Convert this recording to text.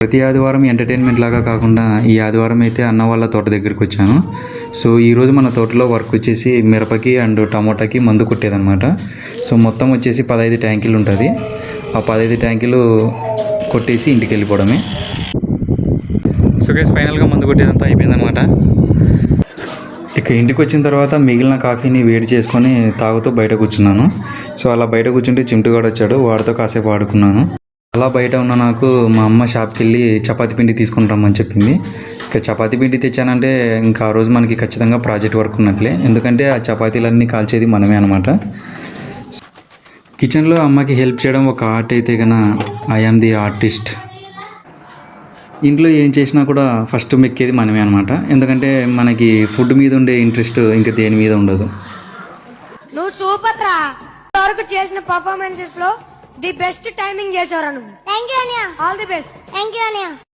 ప్రతి ఆదివారం ఎంటర్టైన్మెంట్ లాగా కాకుండా ఈ ఆదివారం అయితే అన్న వాళ్ళ తోట దగ్గరికి వచ్చాను. సో ఈరోజు మన తోటలో వర్క్ వచ్చేసి మిరపకి అండ్ టమోటాకి మందు కొట్టేదన్నమాట. సో మొత్తం వచ్చేసి 15 ట్యాంకులు ఉంటుంది. ఆ 15 ట్యాంకులు కొట్టేసి ఇంటికి వెళ్ళిపోవడమే. సో గైస్ ఫైనల్గా మందు కొట్టేదంతా అయిపోయిందనమాట. ఇక ఇంటికి వచ్చిన తర్వాత మిగిలిన కాఫీని వేడి చేసుకొని తాగుతూ బయట కూర్చున్నాను. సో అలా బయట కూర్చుంటే చింటుగాడు వచ్చాడు, వాడితో కాసేపు ఆడుకున్నాను. అలా బయట ఉన్న నాకు మా అమ్మ షాప్కి వెళ్ళి చపాతీ పిండి తీసుకుని రమ్మని చెప్పింది. ఇక చపాతీ పిండి తెచ్చానంటే ఇంకా ఆ రోజు మనకి ఖచ్చితంగా ప్రాజెక్ట్ వర్క్ ఉన్నట్లే, ఎందుకంటే ఆ చపాతీలన్నీ కాల్చేది మనమే అనమాట. కిచెన్లో అమ్మకి హెల్ప్ చేయడం ఒక ఆర్ట్ అయితే కన్నా ఐ యామ్ ది ఆర్టిస్ట్. ఇంట్లో ఏం చేసినా కూడా ఫస్ట్ మెక్కేది మనమే అనమాట, ఎందుకంటే మనకి ఫుడ్ మీద ఉండే ఇంట్రెస్ట్ ఇంకా దేని మీద ఉండదు. నువ్వు సూపర్ రా, వరకు చేసిన పర్ఫార్మెన్సెస్ లో ది బెస్ట్ టైమింగ్ చేశారు నువ్వు. థ్యాంక్ యూ అన్నయ్య. All the best. Thank you అన్నయ్య.